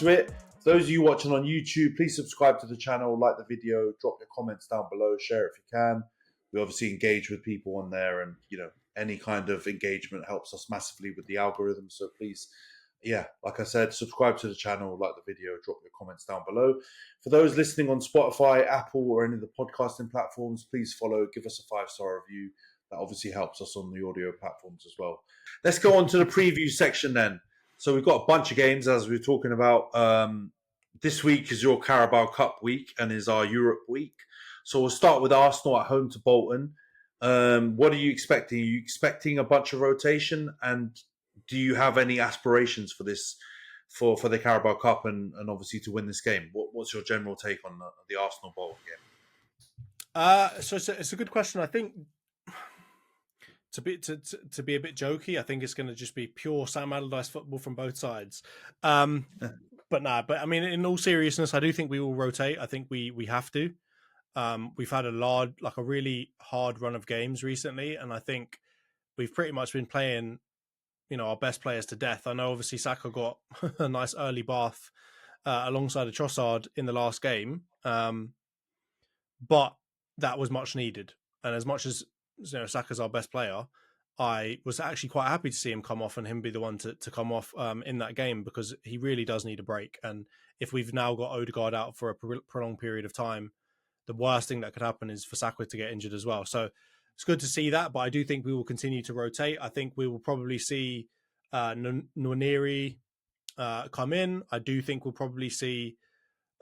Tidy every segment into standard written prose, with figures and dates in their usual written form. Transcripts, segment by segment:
into it. For those of you watching on YouTube, please subscribe to the channel, like the video, drop your comments down below, share it if you can. We obviously engage with people on there, and any kind of engagement helps us massively with the algorithm. So please, like I said, subscribe to the channel, like the video, drop your comments down below. For those listening on Spotify, Apple, or any of the podcasting platforms, please follow, give us a 5-star review. That obviously helps us on the audio platforms as well. Let's go on to the preview section then. So we've got a bunch of games, as we were talking about. This week is your Carabao Cup week and is our Europe week. So we'll start with Arsenal at home to Bolton. What are you expecting? Are you expecting a bunch of rotation? And do you have any aspirations for this, for the Carabao Cup and obviously to win this game? What's your general take on the Arsenal Bolton game? So it's a good question. I think to be a bit jokey, I think it's going to just be pure Sam Allardyce football from both sides. But I mean, in all seriousness, I do think we will rotate. I think we have to. We've had a really hard run of games recently, and I think we've pretty much been playing, our best players to death. I know obviously Saka got a nice early bath alongside of Trossard in the last game, but that was much needed. And as much as Saka's our best player, I was actually quite happy to see him come off and him be the one to come off in that game, because he really does need a break. And if we've now got Odegaard out for a prolonged period of time, the worst thing that could happen is for Saka to get injured as well. So it's good to see that, but I do think we will continue to rotate. I think we will probably see Nwaneri come in. I do think we'll probably see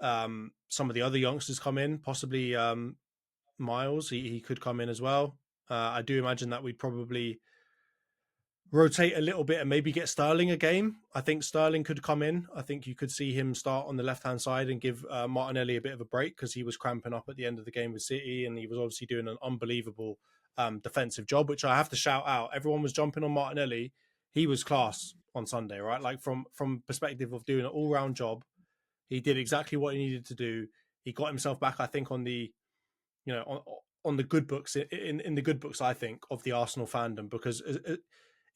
some of the other youngsters come in, possibly Miles. He could come in as well. I do imagine that we'd probably rotate a little bit and maybe get Sterling a game. I think Sterling could come in. I think you could see him start on the left-hand side and give Martinelli a bit of a break, because he was cramping up at the end of the game with City, and he was obviously doing an unbelievable defensive job, which I have to shout out. Everyone was jumping on Martinelli. He was class on Sunday, right? Like from perspective of doing an all-round job, he did exactly what he needed to do. He got himself back, I think, on the, on the good books, in the good books, I think, of the Arsenal fandom, because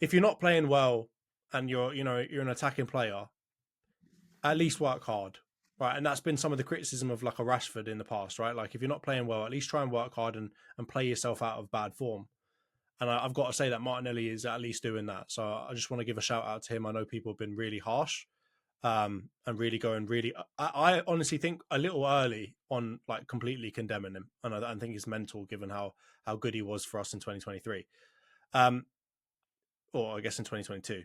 if you're not playing well and you're an attacking player, at least work hard, right? And that's been some of the criticism of like a Rashford in the past, right? Like if you're not playing well, at least try and work hard and play yourself out of bad form. And I've got to say that Martinelli is at least doing that. So I just want to give a shout out to him. I know people have been really harsh and really going really. I honestly think a little early on, like completely condemning him, and I think it's mental given how good he was for us in 2023. Or I guess in 2022.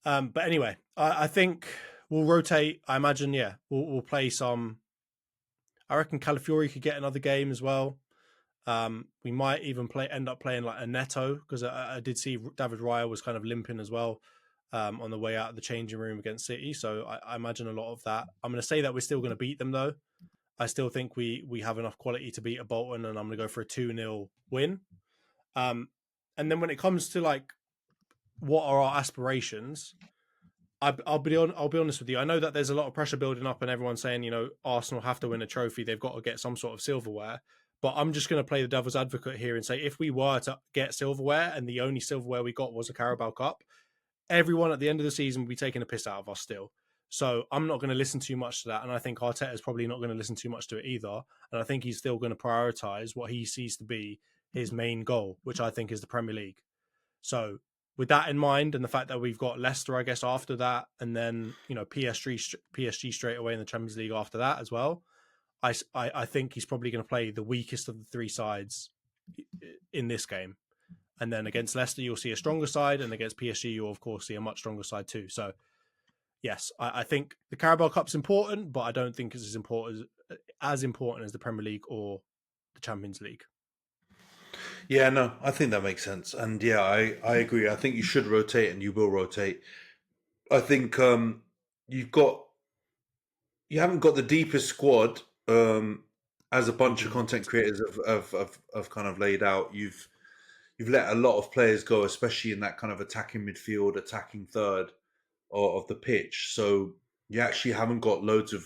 But anyway, I think we'll rotate. I imagine, we'll play some. I reckon Calafiori could get another game as well. We might even end up playing like a Neto, because I did see David Raya was kind of limping as well on the way out of the changing room against City. So I imagine a lot of that. I'm going to say that we're still going to beat them, though. I still think we have enough quality to beat a Bolton, and I'm going to go for a 2-0 win. And then when it comes to like, what are our aspirations? I'll be honest with you. I know that there's a lot of pressure building up, and everyone's saying, Arsenal have to win a trophy. They've got to get some sort of silverware. But I'm just going to play the devil's advocate here and say, if we were to get silverware and the only silverware we got was a Carabao Cup, everyone at the end of the season will be taking a piss out of us still. So I'm not going to listen too much to that. And I think Arteta's probably not going to listen too much to it either. And I think he's still going to prioritise what he sees to be his main goal, which I think is the Premier League. So with that in mind, and the fact that we've got Leicester, I guess, after that, and then, PSG straight away in the Champions League after that as well, I think he's probably going to play the weakest of the three sides in this game. And then against Leicester, you'll see a stronger side, and against PSG, you'll, of course, see a much stronger side too. So, yes, I think the Carabao Cup's important, but I don't think it's as important as the Premier League or the Champions League. Yeah, no, I think that makes sense. And yeah, I agree. I think you should rotate, and you will rotate. I think you haven't got the deepest squad as a bunch of content creators have kind of laid out. You've let a lot of players go, especially in that kind of attacking midfield, attacking third of the pitch. So you actually haven't got loads of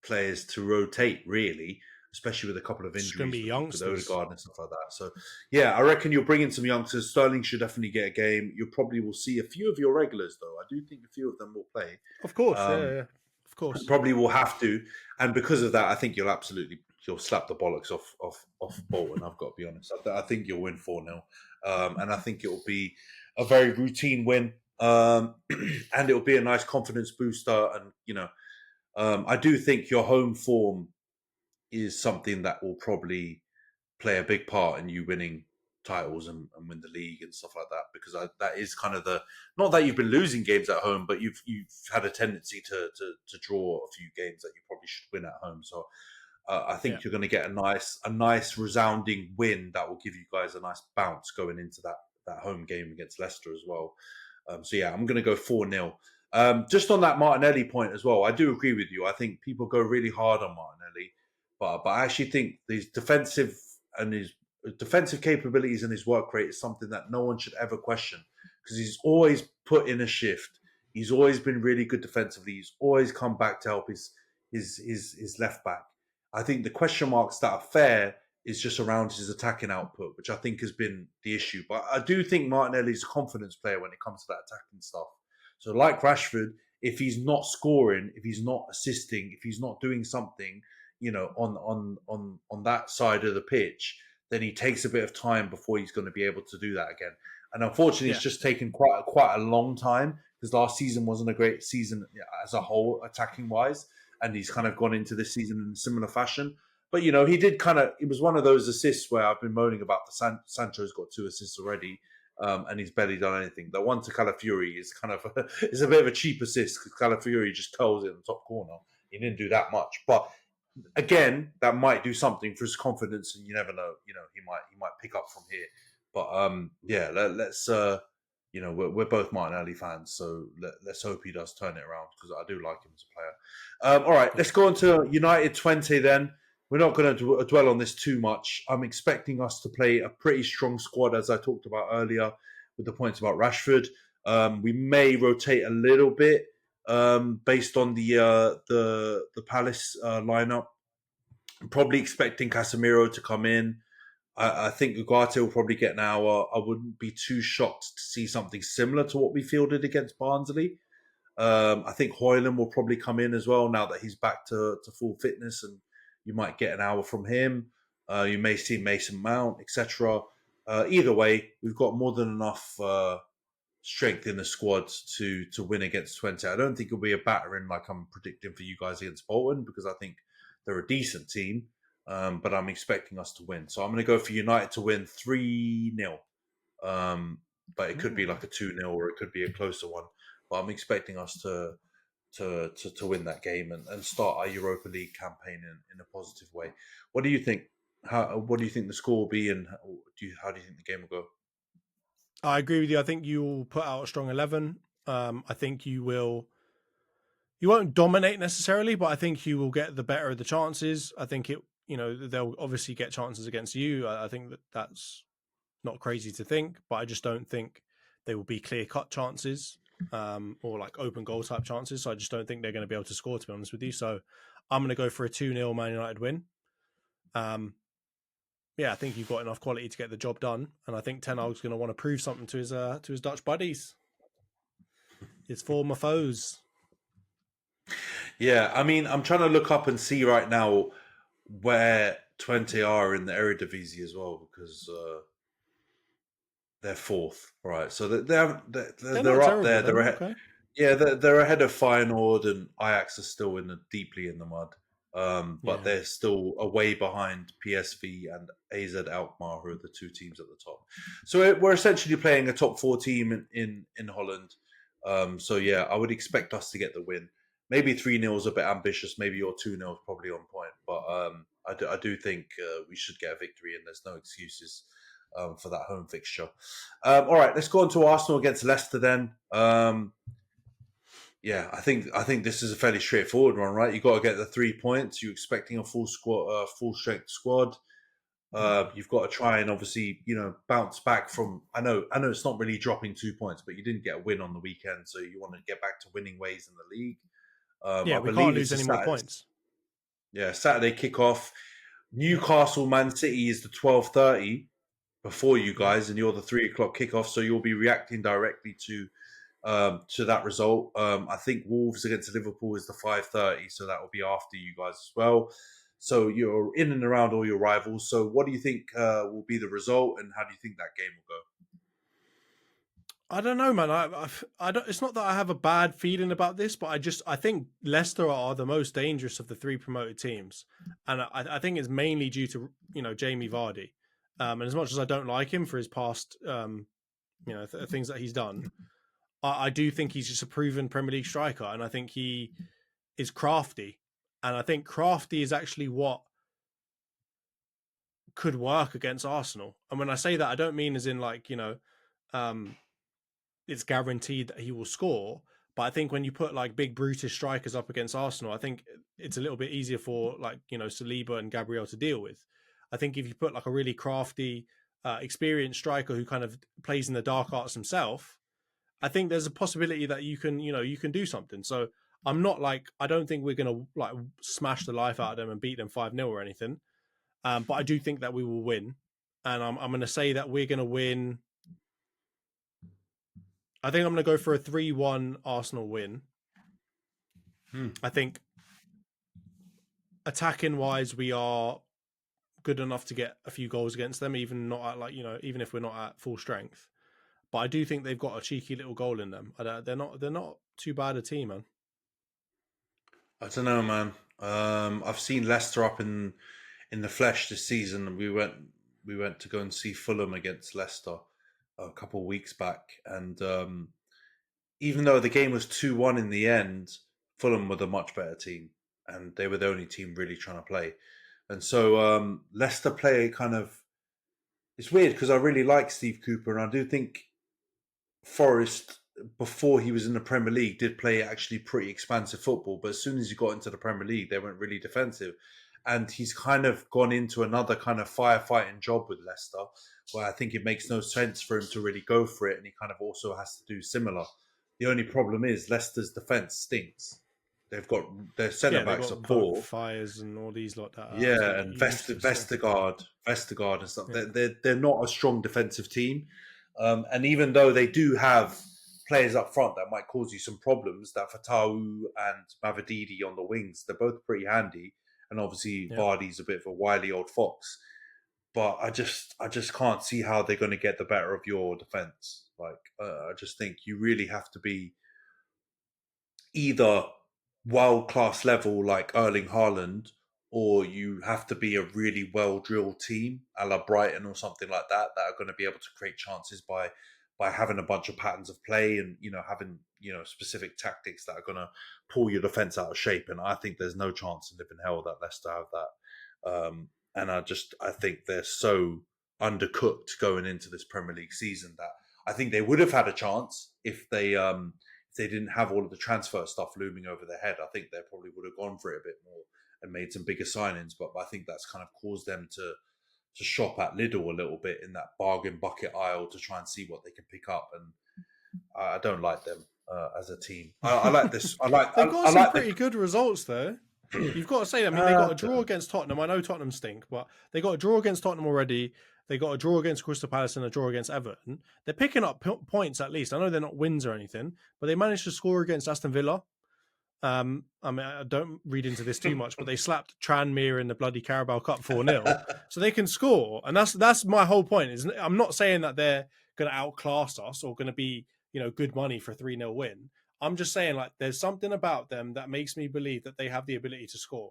players to rotate, really, especially with a couple of injuries. It's going to be youngsters, with Odegaard and stuff like that. So yeah, I reckon you'll bring in some youngsters. Sterling should definitely get a game. You probably will see a few of your regulars, though. I do think a few of them will play. Of course, yeah. of course. Probably will have to, and because of that, I think you'll slap the bollocks off Bolton. I've got to be honest. I think you'll win 4-0, and I think it will be a very routine win, and it will be a nice confidence booster. And I do think your home form is something that will probably play a big part in you winning titles and win the league and stuff like that, because that is kind of not that you've been losing games at home, but you've had a tendency to draw a few games that you probably should win at home. So I think you're going to get a nice resounding win that will give you guys a nice bounce going into that home game against Leicester as well. So yeah, I'm going to go 4-0. Just on that Martinelli point as well, I do agree with you. I think people go really hard on Martinelli, but I actually think his defensive capabilities and his work rate is something that no one should ever question, because he's always put in a shift. He's always been really good defensively. He's always come back to help his left back. I think the question marks that are fair is just around his attacking output, which I think has been the issue. But I do think Martinelli's a confidence player when it comes to that attacking stuff. So like Rashford, if he's not scoring, if he's not assisting, if he's not doing something, on that side of the pitch, then he takes a bit of time before he's going to be able to do that again. And unfortunately, it's just taken quite a long time, because last season wasn't a great season as a whole, attacking wise. And he's kind of gone into this season in a similar fashion. But, he did it was one of those assists where I've been moaning about Sancho's got 2 assists already, and he's barely done anything. The one to Calafiori is kind of is a bit of a cheap assist, because Calafiori just curls it in the top corner. He didn't do that much. But again, that might do something for his confidence, and you never know. He might pick up from here. But let's. We're both Martinelli fans, so let's hope he does turn it around, because I do like him as a player. All right, let's go on to United Twente then. We're not going to dwell on this too much. I'm expecting us to play a pretty strong squad, as I talked about earlier, with the points about Rashford. We may rotate a little bit based on the Palace lineup. I'm probably expecting Casemiro to come in. I think Ugarte will probably get an hour. I wouldn't be too shocked to see something similar to what we fielded against Barnsley. I think Højlund will probably come in as well now that he's back to full fitness, and you might get an hour from him. You may see Mason Mount, etc. Either way, we've got more than enough strength in the squad to win against Twente. I don't think it'll be a battering like I'm predicting for you guys against Bolton, because I think they're a decent team. But I'm expecting us to win. So I'm going to go for United to win 3-0. But it could be like a 2-0, or it could be a closer one. But I'm expecting us to win that game and start our Europa League campaign in a positive way. What do you think? What do you think the score will be, and how do you think the game will go? I agree with you. I think you'll put out a strong 11. I think you won't dominate necessarily, but I think you will get the better of the chances. I think they'll obviously get chances against you. I think that's not crazy to think, but I just don't think they will be clear-cut chances or like open goal type chances. So I just don't think they're going to be able to score, to be honest with you. So I'm going to go for a 2-0 Man United win. I think you've got enough quality to get the job done, and I think Ten Hag's going to want to prove something to his Dutch buddies, his former foes. Yeah, I mean, I'm trying to look up and see right now where Twente are in the Eredivisie as well, because they're 4th, right? So they're up there. They're ahead. Okay. Yeah, they're ahead of Feyenoord, and Ajax are still deeply in the mud. But they're still away behind PSV and AZ Alkmaar, who are the 2 teams at the top. So we're essentially playing a top 4 team in Holland. So yeah, I would expect us to get the win. Maybe 3-0 is a bit ambitious. Maybe your 2-0 is probably on point. But I do think we should get a victory, and there's no excuses for that home fixture. All right, let's go on to Arsenal against Leicester then. I think this is a fairly straightforward one, right? You got to get the 3 points. You're expecting a full strength squad. You've got to try and obviously bounce back from. I know it's not really dropping 2 points, but you didn't get a win on the weekend, so you want to get back to winning ways in the league. We can't lose any more points. Yeah, Saturday kickoff. Newcastle Man City is the 12:30 before you guys, and you're the 3 o'clock kickoff, so you'll be reacting directly to to that result. I think Wolves against Liverpool is the 5:30, so that will be after you guys as well. So you're in and around all your rivals. So what do you think will be the result, and how do you think that game will go? I don't know, man. I don't. It's not that I have a bad feeling about this, but I think Leicester are the most dangerous of the three promoted teams, and I think it's mainly due to Jamie Vardy. And as much as I don't like him for his past, things that he's done, I do think he's just a proven Premier League striker, and I think he is crafty, and I think crafty is actually what could work against Arsenal. And when I say that, I don't mean as in it's guaranteed that he will score. But I think when you put like big brutish strikers up against Arsenal, I think it's a little bit easier for Saliba and Gabriel to deal with. I think if you put like a really crafty, experienced striker who kind of plays in the dark arts himself, I think there's a possibility that you can do something. So I don't think we're going to like smash the life out of them and beat them 5-0 or anything. But I do think that we will win. And I'm going to say that we're going to win. I think I'm going to go for a 3-1 Arsenal win. I think attacking wise, we are good enough to get a few goals against them, even if we're not at full strength. But I do think they've got a cheeky little goal in them. They're not too bad a team, man. I don't know, man. I've seen Leicester up in the flesh this season. We went to go and see Fulham against Leicester a couple of weeks back, and even though the game was 2-1 in the end, Fulham were the much better team, and they were the only team really trying to play. And so Leicester play kind of. It's weird because I really like Steve Cooper, and I do think Forest, before he was in the Premier League, did play actually pretty expansive football. But as soon as he got into the Premier League, they went really defensive. And he's kind of gone into another kind of firefighting job with Leicester, where I think it makes no sense for him to really go for it. And he kind of also has to do similar. The only problem is Leicester's defence stinks. They've got their centre backs are poor. Fires and all these like that. Yeah, and Vestergaard and stuff. Yeah. They're not a strong defensive team. And even though they do have players up front that might cause you some problems, that Fatawu and Mavididi on the wings, they're both pretty handy. And obviously Vardy's a bit of a wily old fox. But I just can't see how they're going to get the better of your defence. I just think you really have to be either world-class level like Erling Haaland, or you have to be a really well-drilled team, a la Brighton or something like that are going to be able to create chances by having a bunch of patterns of play and having specific tactics that are going to pull your defence out of shape. And I think there's no chance in living hell that Leicester have that. And I think they're so undercooked going into this Premier League season that I think they would have had a chance if they didn't have all of the transfer stuff looming over their head. I think they probably would have gone for it a bit more and made some bigger signings. But I think that's kind of caused them to shop at Lidl a little bit in that bargain bucket aisle to try and see what they can pick up. And I don't like them as a team. I like this. They've got some pretty good results though. You've got to say that. I mean, they got a draw against Tottenham. I know Tottenham stink, but they got a draw against Tottenham already. They got a draw against Crystal Palace and a draw against Everton. They're picking up points at least. I know they're not wins or anything, but they managed to score against Aston Villa. I mean, I don't read into this too much, but they slapped Tranmere in the bloody Carabao Cup 4-0, so they can score. And that's my whole point. I'm not saying that they're going to outclass us or going to be good money for a 3-0 win. I'm just saying there's something about them that makes me believe that they have the ability to score.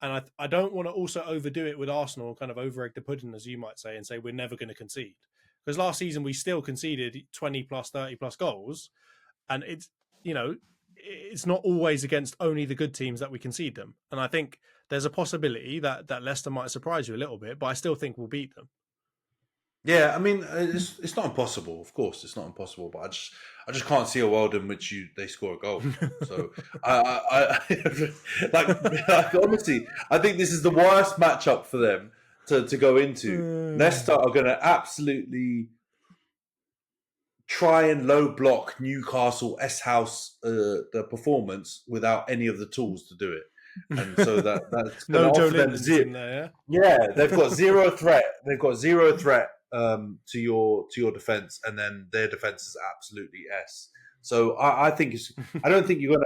And I don't want to also overdo it with Arsenal, kind of over-egg the pudding, as you might say, and say we're never going to concede. Because last season we still conceded 20 plus, 30 plus goals. And it's not always against only the good teams that we concede them. And I think there's a possibility that Leicester might surprise you a little bit, but I still think we'll beat them. Yeah, I mean, it's not impossible. Of course, it's not impossible, but I just can't see a world in which they score a goal. So I honestly, I think this is the worst matchup for them to go into. Leicester are going to absolutely try and low block Newcastle S-House the performance without any of the tools to do it. And so that's no Joe them in there, they've got zero threat. They've got zero threat to your defense, and then their defense is absolutely S. So I think it's. I don't think you're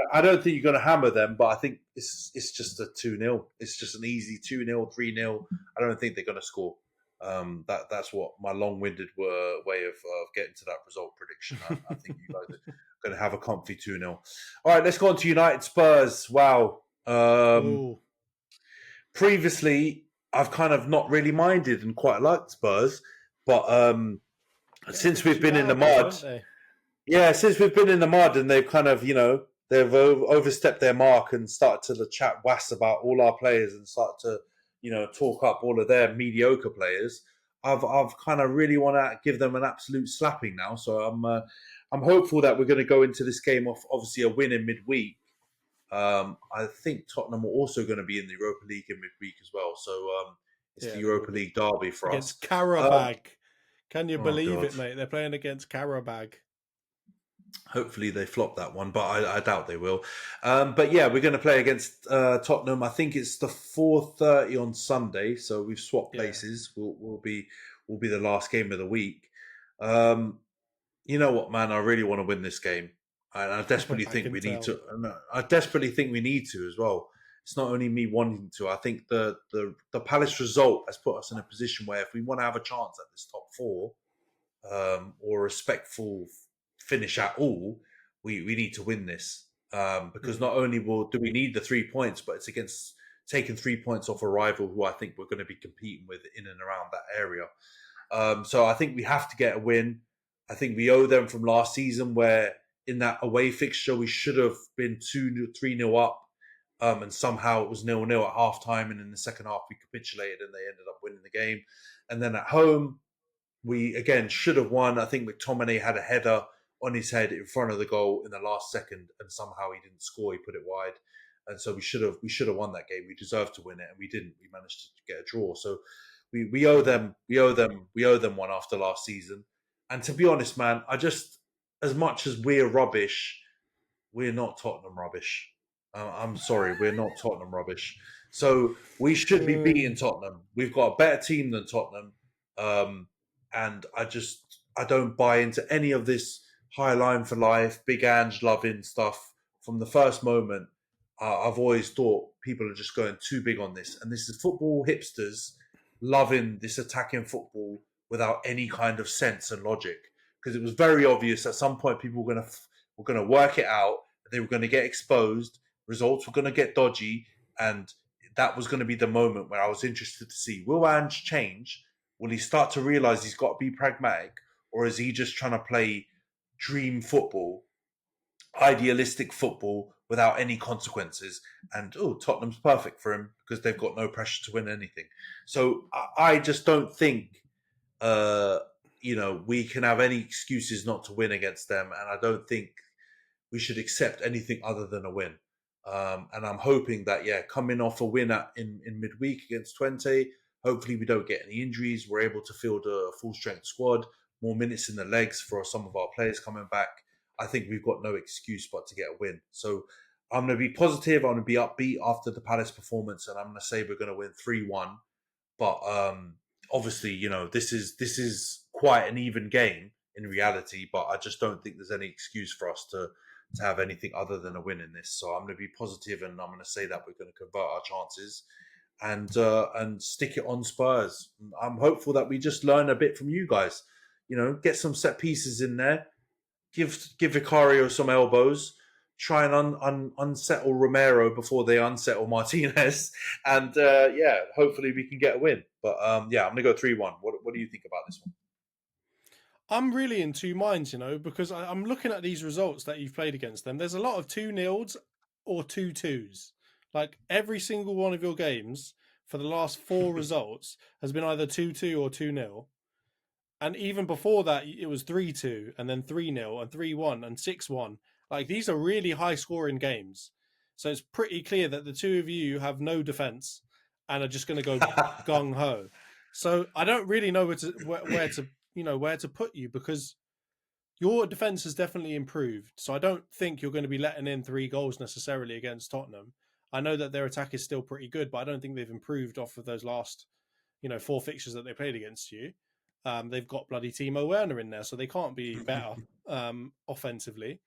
gonna hammer them, but I think it's just a 2-0. It's just an easy 2-0, 3-0. I don't think they're gonna score. That's what my long-winded way of getting to that result prediction. I think you guys are going to have a comfy 2-0. All right, let's go on to United Spurs. Wow. Oh, Previously, I've kind of not really minded and quite liked Spurs, but since we've been in the mud, since we've been in the mud and they've kind of, they've overstepped their mark and started to chat wass about all our players and start to, talk up all of their mediocre players. I've kind of really want to give them an absolute slapping now. So I'm hopeful that we're going to go into this game off obviously a win in midweek. I think Tottenham are also going to be in the Europa League in midweek as well. So it's the Europa League derby for us. Against Carabao. Can you believe God. it, mate? They're playing against Carabao. Hopefully they flop that one, but I doubt they will. But yeah, we're going to play against Tottenham. I think it's the 4:30 on Sunday, so we've swapped places. We'll be the last game of the week. You know what, man? I really want to win this game, and I desperately think we need to. I desperately think we need to as well. It's not only me wanting to. I think the Palace result has put us in a position where if we want to have a chance at this top four, or a respectful finish at all, we need to win this, because not only do we need the 3 points, but it's against taking 3 points off a rival who I think we're going to be competing with in and around that area. So I think we have to get a win. I think we owe them from last season where in that away fixture we should have been 3-0 up, and somehow it was 0-0 at half time, and in the second half we capitulated and they ended up winning the game. And then at home we again should have won. I think McTominay had a header on his head in front of the goal in the last second, and somehow he didn't score. He put it wide, and so we should have won that game. We deserved to win it, and we didn't. We managed to get a draw. So we owe them one after last season. And to be honest, man, as much as we're rubbish, we're not Tottenham rubbish. I'm sorry, we're not Tottenham rubbish. So we should be beating Tottenham. We've got a better team than Tottenham, and I don't buy into any of this high line for life, big Ange loving stuff. From the first moment, I've always thought people are just going too big on this. And this is football hipsters loving this attacking football without any kind of sense and logic. Because it was very obvious at some point people were going to work it out. They were going to get exposed. Results were going to get dodgy. And that was going to be the moment where I was interested to see, will Ange change? Will he start to realise he's got to be pragmatic? Or is he just trying to play dream football, idealistic football without any consequences? And Tottenham's perfect for him because they've got no pressure to win anything. So I just don't think we can have any excuses not to win against them, and I don't think we should accept anything other than a win. And I'm hoping that coming off a win in midweek against Twente, hopefully we don't get any injuries. We're able to field a full strength squad, more minutes in the legs for some of our players coming back. I think we've got no excuse but to get a win. So I'm going to be positive. I'm going to be upbeat after the Palace performance, and I'm going to say we're going to win 3-1. But obviously, this is quite an even game in reality. But I just don't think there's any excuse for us to have anything other than a win in this. So I'm going to be positive, and I'm going to say that we're going to convert our chances and stick it on Spurs. I'm hopeful that we just learn a bit from you guys. Get some set pieces in there, give Vicario some elbows, try and unsettle Romero before they unsettle Martinez, and hopefully we can get a win. But I'm going to go 3-1. What do you think about this one? I'm really in two minds, because I'm looking at these results that you've played against them. There's a lot of 2-0s or 2-2s. Like every single one of your games for the last 4 results has been either 2-2 or 2-0. And even before that, it was 3-2 and then 3-0 and 3-1 and 6-1. Like these are really high scoring games. So it's pretty clear that the two of you have no defense and are just going to go gung ho. So I don't really know where to put you, because your defense has definitely improved. So I don't think you're going to be letting in 3 goals necessarily against Tottenham. I know that their attack is still pretty good, but I don't think they've improved off of those last, 4 fixtures that they played against you. They've got bloody Timo Werner in there, so they can't be better offensively.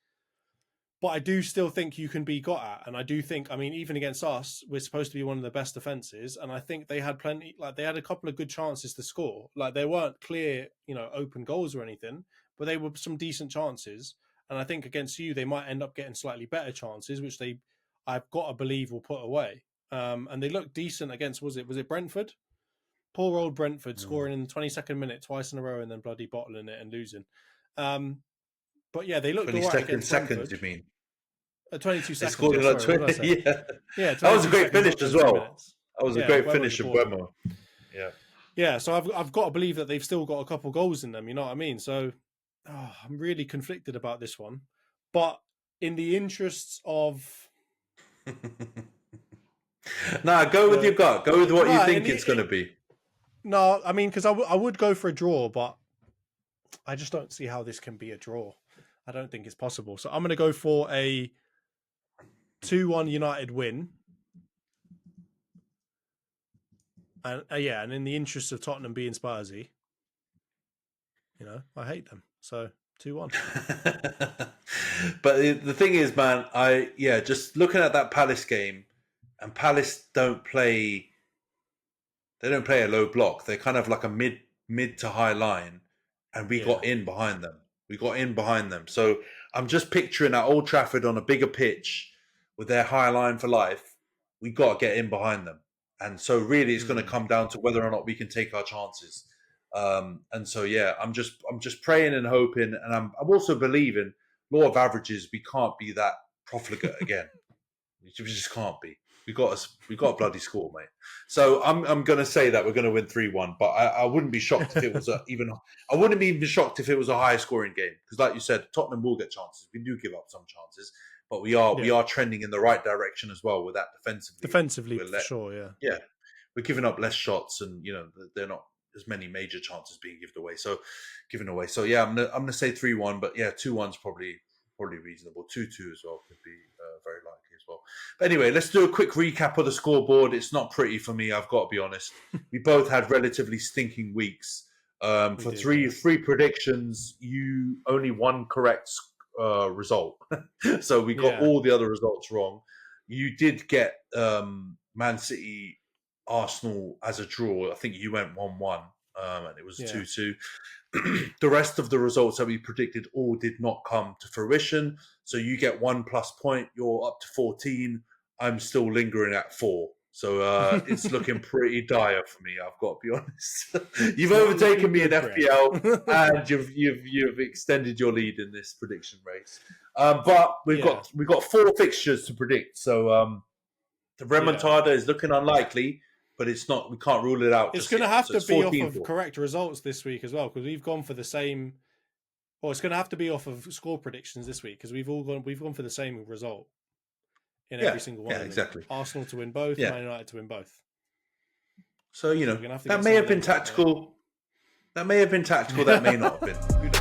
But I do still think you can be got at. And I do think, I mean, even against us, we're supposed to be one of the best defences. And I think they had plenty, like they had a couple of good chances to score. Like they weren't clear, open goals or anything, but they were some decent chances. And I think against you, they might end up getting slightly better chances, which I've got to believe, will put away. And they looked decent against, was it Brentford? Poor old Brentford scoring in the 22nd minute twice in a row and then bloody bottling it and losing. But yeah, they looked all right against seconds, Brentford. you mean? 22 They seconds. scored in like 20. Yeah, that was a great finish as well. That was a great finish of Buemo. Yeah. So I've got to believe that they've still got a couple goals in them. You know what I mean? So I'm really conflicted about this one, but in the interests of. Go with your gut. Go with what you think it's going to be. No, I mean, because I would go for a draw, but I just don't see how this can be a draw. I don't think it's possible. So I'm going to go for a 2-1 United win. And and in the interest of Tottenham being Spursy, I hate them. So 2-1. But the thing is, man, just looking at that Palace game, and Palace don't play a low block. They're kind of like a mid to high line, and we got in behind them. So I'm just picturing at Old Trafford on a bigger pitch with their high line for life. We got to get in behind them, and so really it's going to come down to whether or not we can take our chances. And so I'm just praying and hoping, and I'm also believing law of averages. We can't be that profligate again. We just can't be. We got a bloody score, mate. So I'm going to say that we're going to win 3-1, but I wouldn't be shocked if it was I wouldn't be even shocked if it was a high scoring game, because like you said, Tottenham will get chances. We do give up some chances, but we are trending in the right direction as well with that defensively. For sure, yeah, we're giving up less shots, and they're not as many major chances being given away. So yeah, I'm gonna say 3-1, but yeah, 2-1's probably reasonable. 2-2 as well could be very likely as well. But anyway, let's do a quick recap of the scoreboard. It's not pretty for me, I've got to be honest. We both had relatively stinking weeks. For three predictions, you only one correct result. So we got all the other results wrong. You did get Man City Arsenal as a draw. I think you went 1-1, and it was 2-2. The rest of the results that we predicted all did not come to fruition. So you get 1+ point. You're up to 14. I'm still lingering at 4. So it's looking pretty dire for me, I've got to be honest. You've overtaken me in FPL, and you've extended your lead in this prediction race. But we've got 4 fixtures to predict. So the remontada is looking unlikely, but it's not. We can't rule it out. It's going to have to be off of correct results this week as well, because we've gone for the same. Well, it's going to have to be off of score predictions this week, because we've gone for the same result in every single one. Yeah, exactly. Arsenal to win both, Man United to win both. So that may have been tactical. That may have been tactical. That may not have been.